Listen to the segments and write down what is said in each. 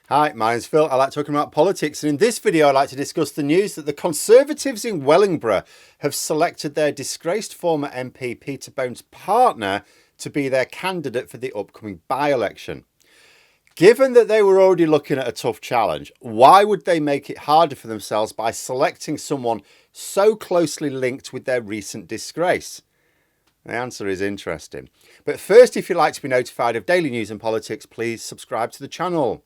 Hi, my name's Phil. I like talking about politics, and in this video I'd like to discuss the news that the Conservatives in Wellingborough have selected their disgraced former MP Peter Bone's partner to be their candidate for the upcoming by-election. Given that they were already looking at a tough challenge, why would they make it harder for themselves by selecting someone so closely linked with their recent disgrace? The answer is interesting. But first, if you'd like to be notified of daily news and politics, please subscribe to the channel.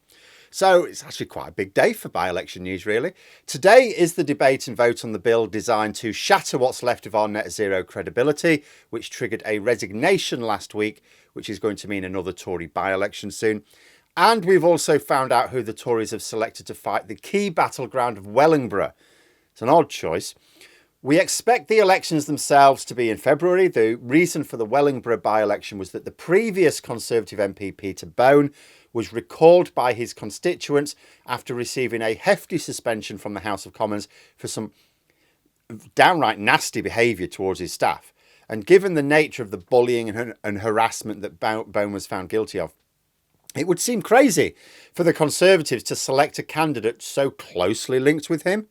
So it's actually quite a big day for by-election news, really. Today is the debate and vote on the bill designed to shatter what's left of our net zero credibility, which triggered a resignation last week, which is going to mean another Tory by-election soon. And we've also found out who the Tories have selected to fight the key battleground of Wellingborough. It's an odd choice. We expect the elections themselves to be in February. The reason for the Wellingborough by-election was that the previous Conservative MP, Peter Bone, was recalled by his constituents after receiving a hefty suspension from the House of Commons for some downright nasty behaviour towards his staff. And given the nature of the bullying and harassment that Bone was found guilty of, it would seem crazy for the Conservatives to select a candidate so closely linked with him.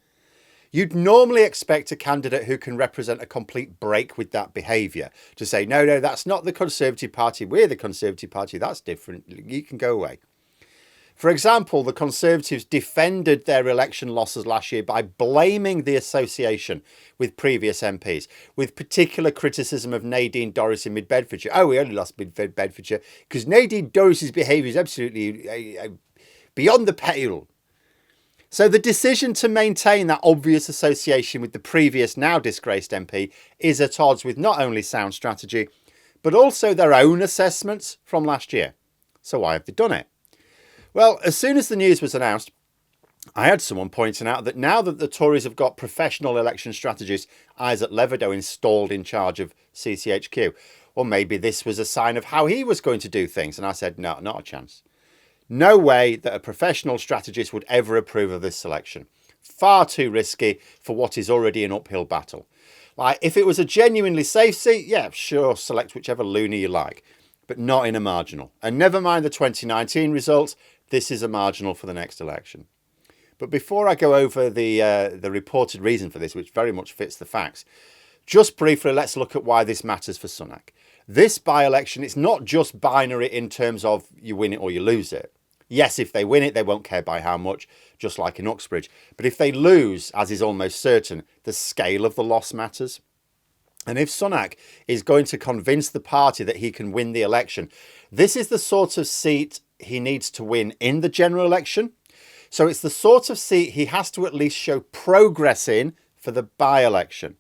You'd normally expect a candidate who can represent a complete break with that behaviour to say, no, that's not the Conservative Party. We're the Conservative Party. That's different. You can go away. For example, the Conservatives defended their election losses last year by blaming the association with previous MPs, with particular criticism of Nadine Dorries in Mid-Bedfordshire. Oh, we only lost Mid-Bedfordshire because Nadine Dorries' behaviour is absolutely beyond the pale. So the decision to maintain that obvious association with the previous, now disgraced MP is at odds with not only sound strategy, but also their own assessments from last year. So why have they done it? Well, as soon as the news was announced, I had someone pointing out that now that the Tories have got professional election strategist Isaac Leverdow installed in charge of CCHQ, well, maybe this was a sign of how he was going to do things. And I said, no, not a chance. No way that a professional strategist would ever approve of this selection. Far too risky for what is already an uphill battle. Like, if it was a genuinely safe seat, yeah, sure, select whichever loony you like, but not in a marginal. And never mind the 2019 results, this is a marginal for the next election. But before I go over the reported reason for this, which very much fits the facts, just briefly, let's look at why this matters for Sunak. This by-election, it's not just binary in terms of you win it or you lose it. Yes, if they win it, they won't care by how much, just like in Uxbridge. But if they lose, as is almost certain, the scale of the loss matters. And if Sunak is going to convince the party that he can win the election, this is the sort of seat he needs to win in the general election. So it's the sort of seat he has to at least show progress in for the by-election.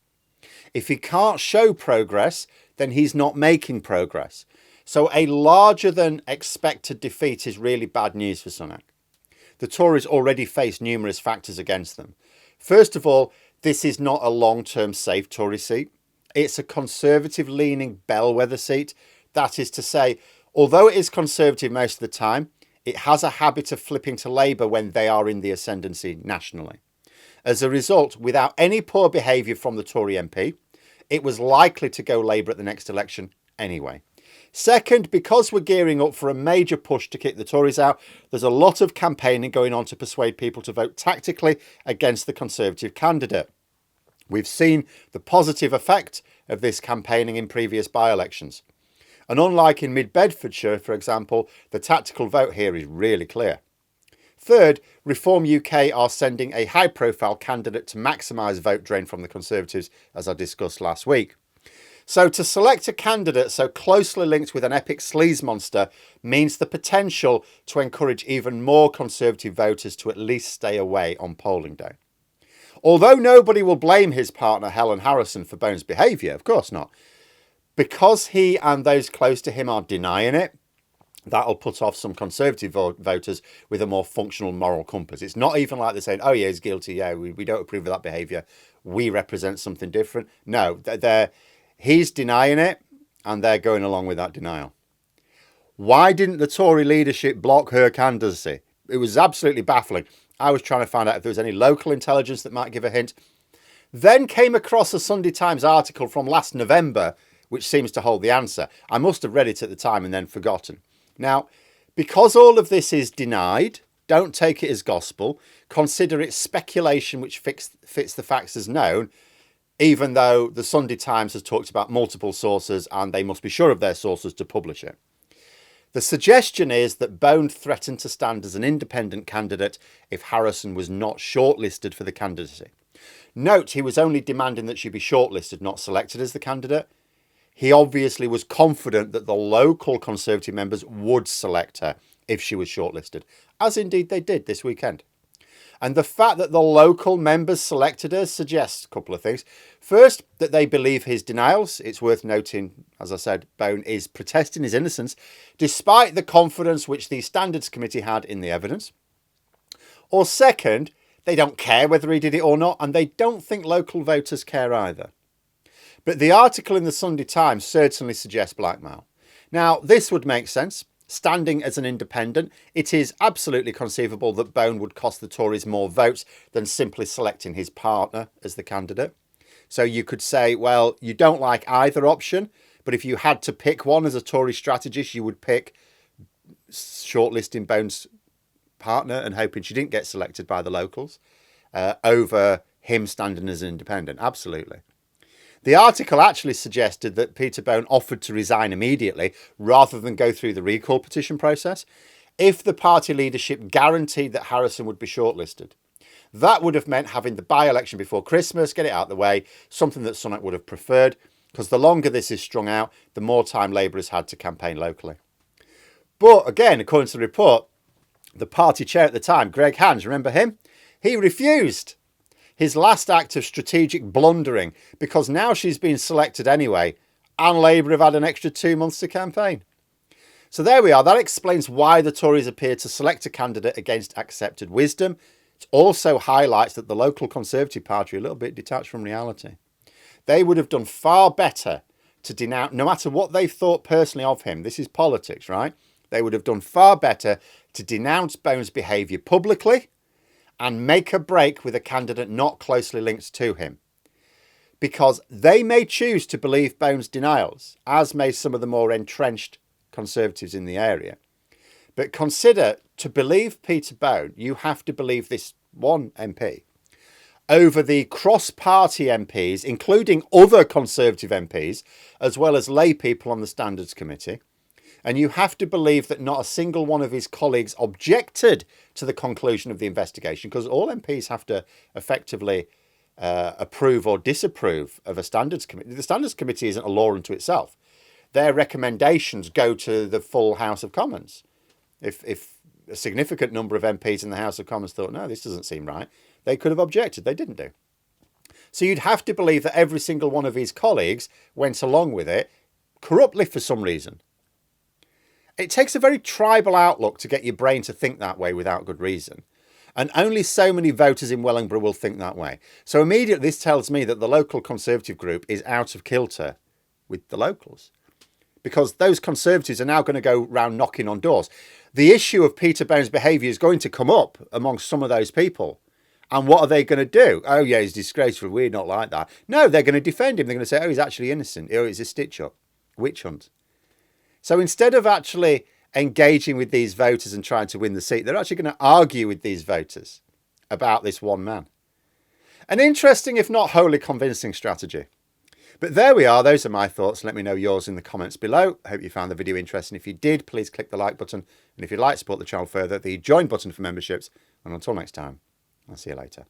If he can't show progress, then he's not making progress. So a larger than expected defeat is really bad news for Sunak. The Tories already face numerous factors against them. First of all, this is not a long-term safe Tory seat. It's a Conservative-leaning bellwether seat. That is to say, although it is Conservative most of the time, it has a habit of flipping to Labour when they are in the ascendancy nationally. As a result, without any poor behaviour from the Tory MP, it was likely to go Labour at the next election anyway. Second, because we're gearing up for a major push to kick the Tories out, there's a lot of campaigning going on to persuade people to vote tactically against the Conservative candidate. We've seen the positive effect of this campaigning in previous by-elections. And unlike in Mid-Bedfordshire, for example, the tactical vote here is really clear. Third, Reform UK are sending a high-profile candidate to maximise vote drain from the Conservatives, as I discussed last week. So to select a candidate so closely linked with an epic sleaze monster means the potential to encourage even more Conservative voters to at least stay away on polling day. Although nobody will blame his partner Helen Harrison for Bone's behaviour, of course not. Because he and those close to him are denying it, that'll put off some Conservative voters with a more functional moral compass. It's not even like they're saying, oh yeah, he's guilty, yeah, we don't approve of that behaviour, we represent something different. No, he's denying it, and they're going along with that denial. Why didn't the Tory leadership block her candidacy? It was absolutely baffling. I was trying to find out if there was any local intelligence that might give a hint. Then came across a Sunday Times article from last November, which seems to hold the answer. I must have read it at the time and then forgotten. Now, because all of this is denied, Don't take it as gospel. Consider it speculation which fits the facts as known, even though the Sunday Times has talked about multiple sources and they must be sure of their sources to publish it. The suggestion is that Bone threatened to stand as an independent candidate if Harrison was not shortlisted for the candidacy. Note, he was only demanding that she be shortlisted, not selected as the candidate. He obviously was confident that the local Conservative members would select her if she was shortlisted, as indeed they did this weekend. And the fact that the local members selected her suggests a couple of things. First, that they believe his denials. It's worth noting, as I said, Bone is protesting his innocence, despite the confidence which the Standards Committee had in the evidence. Or second, they don't care whether he did it or not, and they don't think local voters care either. But the article in the Sunday Times certainly suggests blackmail. Now, this would make sense. Standing as an independent, it is absolutely conceivable that Bone would cost the Tories more votes than simply selecting his partner as the candidate. So you could say, well, you don't like either option, but if you had to pick one as a Tory strategist, you would pick shortlisting Bone's partner and hoping she didn't get selected by the locals over him standing as an independent. Absolutely. The article actually suggested that Peter Bone offered to resign immediately rather than go through the recall petition process if the party leadership guaranteed that Harrison would be shortlisted. That would have meant having the by-election before Christmas, get it out of the way, something that Sunak would have preferred, because the longer this is strung out, the more time Labour has had to campaign locally. But again, according to the report, the party chair at the time, Greg Hands, remember him? He refused. His last act of strategic blundering, because now she's been selected anyway, and Labour have had an extra 2 months to campaign. So there we are. That explains why the Tories appear to select a candidate against accepted wisdom. It also highlights that the local Conservative Party are a little bit detached from reality. They would have done far better to denounce, no matter what they thought personally of him. This is politics, right? They would have done far better to denounce Bone's behaviour publicly and make a break with a candidate not closely linked to him. Because they may choose to believe Bone's denials, as may some of the more entrenched Conservatives in the area. But consider, to believe Peter Bone, you have to believe this one MP over the cross-party MPs, including other Conservative MPs, as well as lay people on the Standards Committee. And you have to believe that not a single one of his colleagues objected to the conclusion of the investigation, because all MPs have to effectively approve or disapprove of a Standards Committee. The Standards Committee isn't a law unto itself. Their recommendations go to the full House of Commons. If a significant number of MPs in the House of Commons thought, no, this doesn't seem right, they could have objected. They didn't do. So you'd have to believe that every single one of his colleagues went along with it corruptly for some reason. It takes a very tribal outlook to get your brain to think that way without good reason. And only so many voters in Wellingborough will think that way. So immediately this tells me that the local Conservative group is out of kilter with the locals, because those Conservatives are now going to go round knocking on doors. The issue of Peter Bone's behaviour is going to come up amongst some of those people. And what are they going to do? Oh, yeah, he's disgraceful. We're not like that. No, they're going to defend him. They're going to say, oh, he's actually innocent. Oh, it's a stitch-up. Witch hunt. So instead of actually engaging with these voters and trying to win the seat, they're actually going to argue with these voters about this one man. An interesting, if not wholly convincing strategy. But there we are. Those are my thoughts. Let me know yours in the comments below. I hope you found the video interesting. If you did, please click the like button. And if you'd like to support the channel further, the join button for memberships. And until next time, I'll see you later.